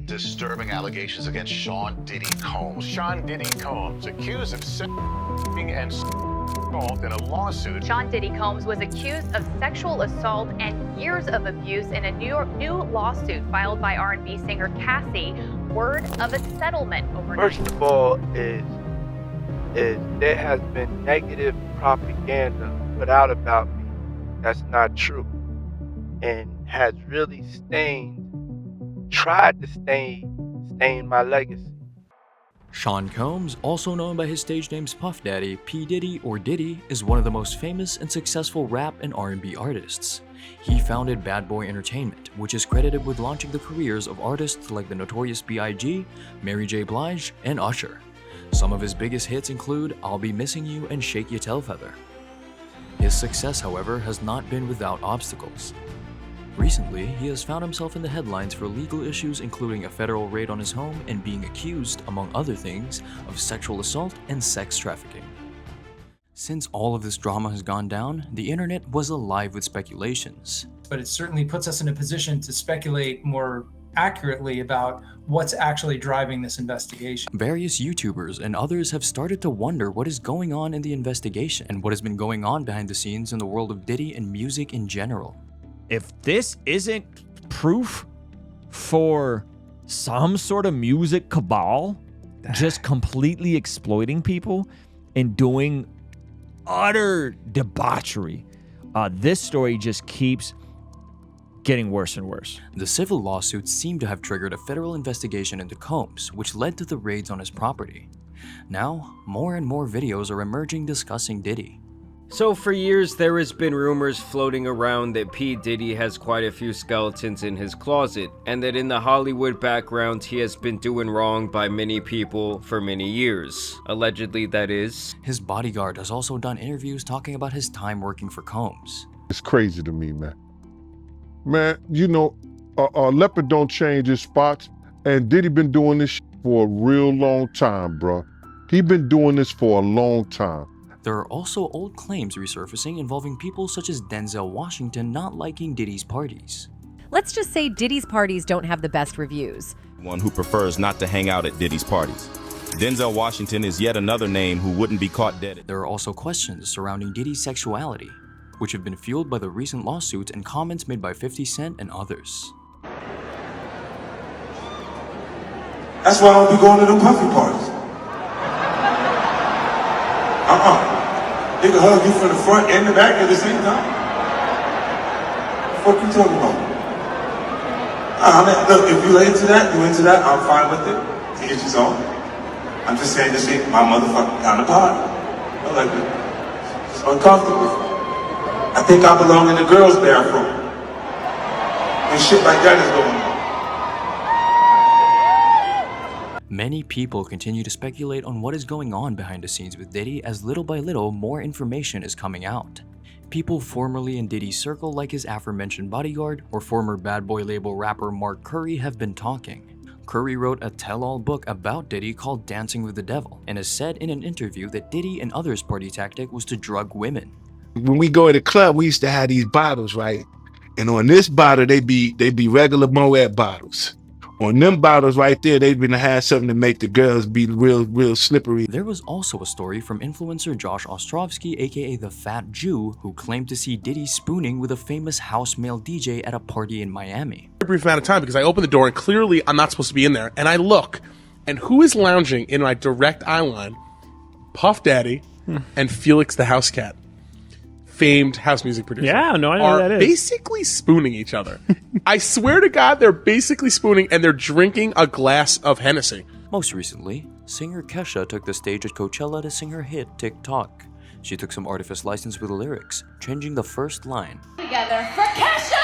Disturbing allegations against Sean Diddy Combs. Sean Diddy Combs, accused of sexting and assault in a lawsuit. Sean Diddy Combs was accused of sexual assault and years of abuse in a new lawsuit filed by R&B singer Cassie. Word of a settlement overnight. First of all, is there has been negative propaganda put out about me that's not true, and has really tried to stain my legacy. Sean Combs, also known by his stage names Puff Daddy, P. Diddy, or Diddy, is one of the most famous and successful rap and R&B artists. He founded Bad Boy Entertainment, which is credited with launching the careers of artists like the Notorious B.I.G., Mary J. Blige, and Usher. Some of his biggest hits include I'll Be Missing You and Shake Your Tail Feather. His success, however, has not been without obstacles. Recently, he has found himself in the headlines for legal issues including a federal raid on his home and being accused, among other things, of sexual assault and sex trafficking. Since all of this drama has gone down, the internet was alive with speculations. But it certainly puts us in a position to speculate more accurately about what's actually driving this investigation. Various YouTubers and others have started to wonder what is going on in the investigation and what has been going on behind the scenes in the world of Diddy and music in general. If this isn't proof for some sort of music cabal just completely exploiting people and doing utter debauchery, this story just keeps getting worse and worse. The civil lawsuits seem to have triggered a federal investigation into Combs, which led to the raids on his property. Now, more and more videos are emerging discussing Diddy. So for years, there has been rumors floating around that P. Diddy has quite a few skeletons in his closet, and that in the Hollywood background, he has been doing wrong by many people for many years. Allegedly, that is. His bodyguard has also done interviews talking about his time working for Combs. It's crazy to me, man. Man, you know, a leopard don't change his spots, and Diddy been doing this for a real long time, bro. He been doing this for a long time. There are also old claims resurfacing involving people such as Denzel Washington not liking Diddy's parties. Let's just say Diddy's parties don't have the best reviews. One who prefers not to hang out at Diddy's parties. Denzel Washington is yet another name who wouldn't be caught dead. There are also questions surrounding Diddy's sexuality, which have been fueled by the recent lawsuits and comments made by 50 Cent and others. That's why I don't be going to them puffy parties. They can hug you from the front and the back at the same time. What you talking about? I mean, look, if you into that, I'm fine with it. To get your own. I'm just saying this ain't my motherfucking kind of party. I like it. It's uncomfortable. I think I belong in the girls' bathroom. And shit like that is going on. Many people continue to speculate on what is going on behind the scenes with Diddy as little by little more information is coming out. People formerly in Diddy's circle like his aforementioned bodyguard or former Bad Boy label rapper Mark Curry have been talking. Curry wrote a tell-all book about Diddy called Dancing with the Devil and has said in an interview that Diddy and others' party tactic was to drug women. When we go to the club, we used to have these bottles, right? And on this bottle, they be regular Moet bottles. On them bottles right there, they've been to have something to make the girls be real slippery. There was also a story from influencer Josh Ostrovsky, aka the Fat Jew, who claimed to see Diddy spooning with a famous house male DJ at a party in Miami. A brief amount of time because I open the door and clearly I'm not supposed to be in there. And I look, and who is lounging in my direct eye line? Puff Daddy and Felix the House Cat. Famed house music producer. Yeah, no, I know who that is. Basically spooning each other. I swear to God, they're basically spooning and they're drinking a glass of Hennessy. Most recently, singer Kesha took the stage at Coachella to sing her hit TikTok. She took some artifice license with the lyrics, changing the first line. Together for Kesha!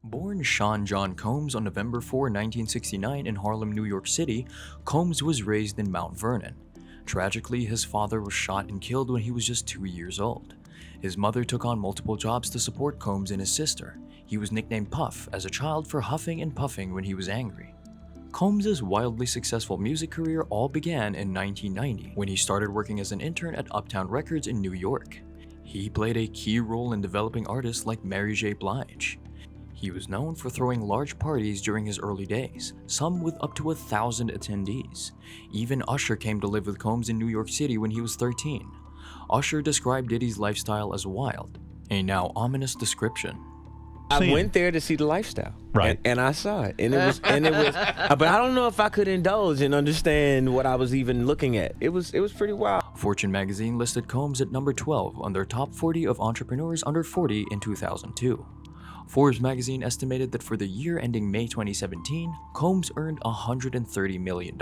Born Sean John Combs on November 4, 1969 in Harlem, New York City, Combs was raised in Mount Vernon. Tragically, his father was shot and killed when he was just 2 years old. His mother took on multiple jobs to support Combs and his sister. He was nicknamed Puff as a child for huffing and puffing when he was angry. Combs' wildly successful music career all began in 1990 when he started working as an intern at Uptown Records in New York. He played a key role in developing artists like Mary J. Blige. He was known for throwing large parties during his early days, some with up to 1,000 attendees. Even Usher came to live with Combs in New York City when he was 13. Usher described Diddy's lifestyle as wild, a now ominous description. I went there to see the lifestyle, right? And I saw it, and it was, but I don't know if I could indulge and understand what I was even looking at. It was pretty wild. Fortune magazine listed Combs at number 12 on their top 40 of entrepreneurs under 40 in 2002. Forbes magazine estimated that for the year ending May 2017, Combs earned $130 million,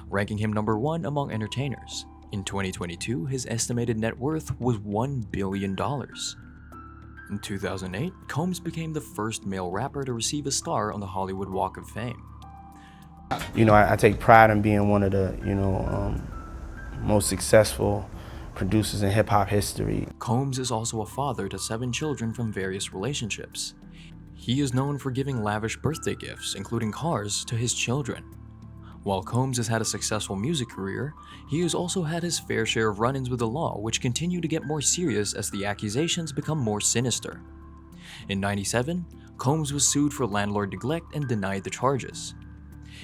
ranking him number 1 among entertainers. In 2022, his estimated net worth was $1 billion. In 2008, Combs became the first male rapper to receive a star on the Hollywood Walk of Fame. You know, I take pride in being one of the, most successful producers in hip-hop history. Combs is also a father to 7 children from various relationships. He is known for giving lavish birthday gifts, including cars, to his children. While Combs has had a successful music career, he has also had his fair share of run-ins with the law, which continue to get more serious as the accusations become more sinister. In '97, Combs was sued for landlord neglect and denied the charges.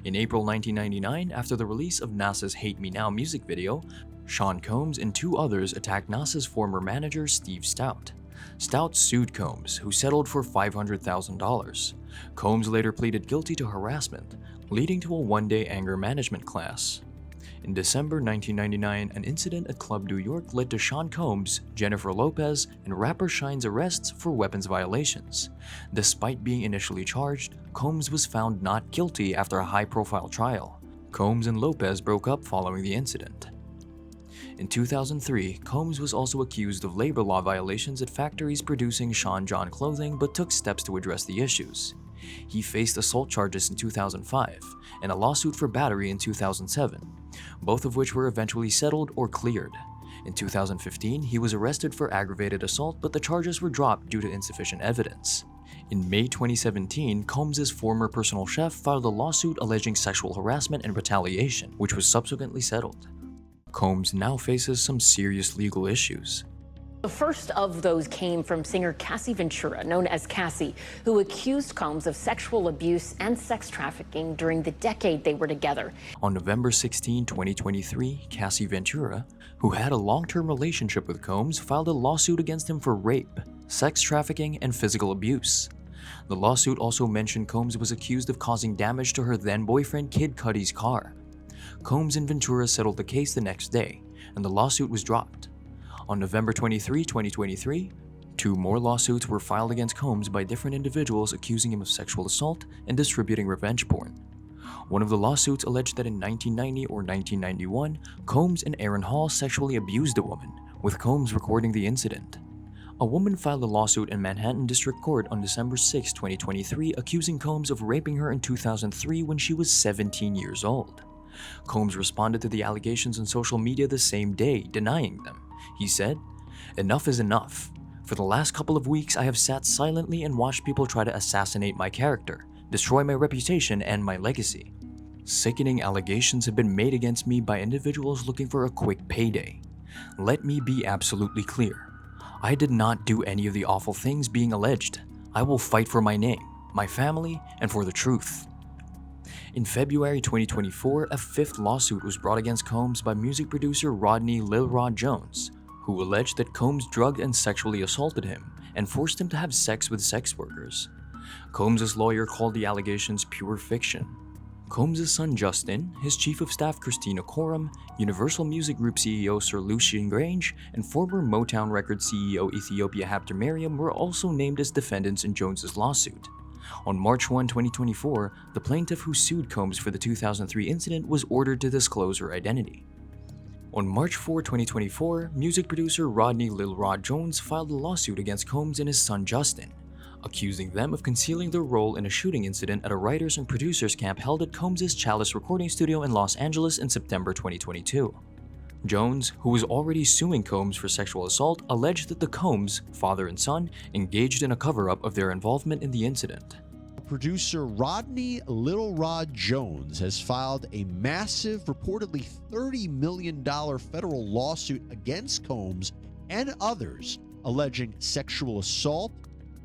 In April 1999, after the release of NASA's Hate Me Now music video, Sean Combs and 2 others attacked NASA's former manager Steve Stout. Stout sued Combs, who settled for $500,000. Combs later pleaded guilty to harassment, leading to a 1-day anger management class. In December 1999, an incident at Club New York led to Sean Combs, Jennifer Lopez, and rapper Shine's arrests for weapons violations. Despite being initially charged, Combs was found not guilty after a high-profile trial. Combs and Lopez broke up following the incident. In 2003, Combs was also accused of labor law violations at factories producing Sean John clothing but took steps to address the issues. He faced assault charges in 2005 and a lawsuit for battery in 2007, both of which were eventually settled or cleared. In 2015, he was arrested for aggravated assault, but the charges were dropped due to insufficient evidence. In May 2017, Combs' former personal chef filed a lawsuit alleging sexual harassment and retaliation, which was subsequently settled. Combs now faces some serious legal issues. The first of those came from singer Cassie Ventura, known as Cassie, who accused Combs of sexual abuse and sex trafficking during the decade they were together. On November 16, 2023, Cassie Ventura, who had a long-term relationship with Combs, filed a lawsuit against him for rape, sex trafficking, and physical abuse. The lawsuit also mentioned Combs was accused of causing damage to her then-boyfriend Kid Cudi's car. Combs and Ventura settled the case the next day, and the lawsuit was dropped. On November 23, 2023, 2 more lawsuits were filed against Combs by different individuals accusing him of sexual assault and distributing revenge porn. One of the lawsuits alleged that in 1990 or 1991, Combs and Aaron Hall sexually abused a woman, with Combs recording the incident. A woman filed a lawsuit in Manhattan District Court on December 6, 2023, accusing Combs of raping her in 2003 when she was 17 years old. Combs responded to the allegations on social media the same day, denying them. He said, "Enough is enough. For the last couple of weeks, I have sat silently and watched people try to assassinate my character, destroy my reputation and my legacy. Sickening allegations have been made against me by individuals looking for a quick payday. Let me be absolutely clear. I did not do any of the awful things being alleged. I will fight for my name, my family, and for the truth." In February 2024, a 5th lawsuit was brought against Combs by music producer Rodney Lil Rod Jones, who alleged that Combs drugged and sexually assaulted him and forced him to have sex with sex workers. Combs' lawyer called the allegations pure fiction. Combs' son Justin, his chief of staff Christina Coram, Universal Music Group CEO Sir Lucian Grange, and former Motown Records CEO Ethiopia Hapter Miriam were also named as defendants in Jones' lawsuit. On March 1, 2024, the plaintiff who sued Combs for the 2003 incident was ordered to disclose her identity. On March 4, 2024, music producer Rodney Lil Rod Jones filed a lawsuit against Combs and his son Justin, accusing them of concealing their role in a shooting incident at a writers and producers camp held at Combs' Chalice recording studio in Los Angeles in September 2022. Jones, who was already suing Combs for sexual assault, alleged that the Combs, father and son, engaged in a cover-up of their involvement in the incident. Producer Rodney Little Rod Jones has filed a massive, reportedly $30 million federal lawsuit against Combs and others, alleging sexual assault,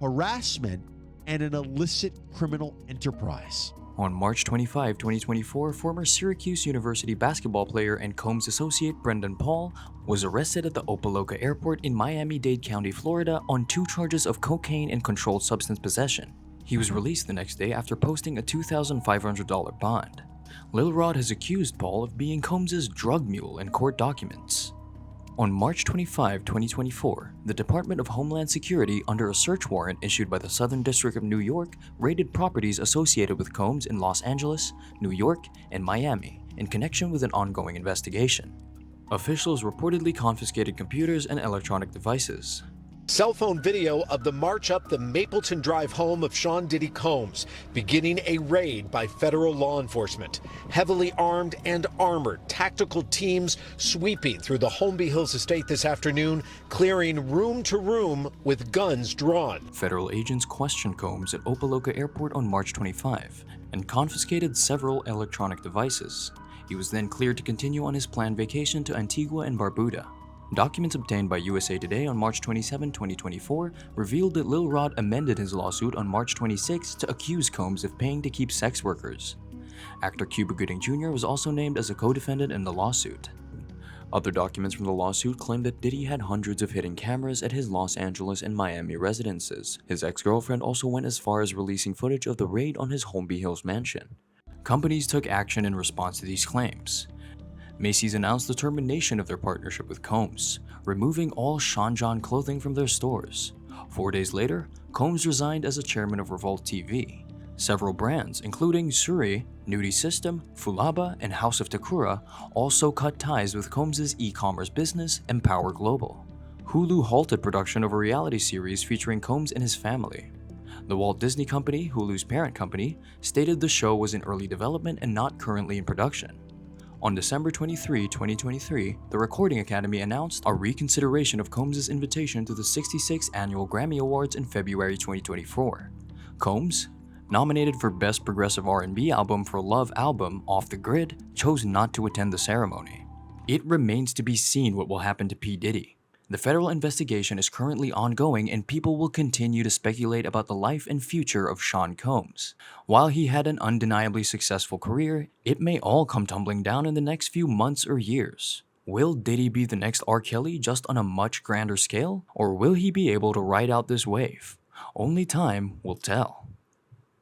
harassment, and an illicit criminal enterprise. On March 25, 2024, former Syracuse University basketball player and Combs associate Brendan Paul was arrested at the Opa-locka Airport in Miami-Dade County, Florida on 2 charges of cocaine and controlled substance possession. He was released the next day after posting a $2,500 bond. Lil Rod has accused Paul of being Combs' drug mule in court documents. On March 25, 2024, the Department of Homeland Security, under a search warrant issued by the Southern District of New York, raided properties associated with Combs in Los Angeles, New York, and Miami in connection with an ongoing investigation. Officials reportedly confiscated computers and electronic devices. Cell phone video of the march up the Mapleton Drive home of Sean Diddy Combs, beginning a raid by federal law enforcement. Heavily armed and armored tactical teams sweeping through the Holmby Hills estate this afternoon, clearing room to room with guns drawn. Federal agents questioned Combs at Opa-locka Airport on March 25 and confiscated several electronic devices. He was then cleared to continue on his planned vacation to Antigua and Barbuda. Documents obtained by USA Today on March 27, 2024 revealed that Lil Rod amended his lawsuit on March 26 to accuse Combs of paying to keep sex workers. Actor Cuba Gooding Jr. was also named as a co-defendant in the lawsuit. Other documents from the lawsuit claim that Diddy had hundreds of hidden cameras at his Los Angeles and Miami residences. His ex-girlfriend also went as far as releasing footage of the raid on his Holmby Hills mansion. Companies took action in response to these claims. Macy's announced the termination of their partnership with Combs, removing all Sean John clothing from their stores. 4 days later, Combs resigned as a chairman of Revolt TV. Several brands, including Suri, Nudie System, Fulaba, and House of Takura, also cut ties with Combs' e-commerce business, Empower Global. Hulu halted production of a reality series featuring Combs and his family. The Walt Disney Company, Hulu's parent company, stated the show was in early development and not currently in production. On December 23, 2023, the Recording Academy announced a reconsideration of Combs' invitation to the 66th Annual Grammy Awards in February 2024. Combs, nominated for Best Progressive R&B Album for Love Album Off the Grid, chose not to attend the ceremony. It remains to be seen what will happen to P. Diddy. The federal investigation is currently ongoing and people will continue to speculate about the life and future of Sean Combs. While he had an undeniably successful career, it may all come tumbling down in the next few months or years. Will Diddy be the next R. Kelly just on a much grander scale? Or will he be able to ride out this wave? Only time will tell.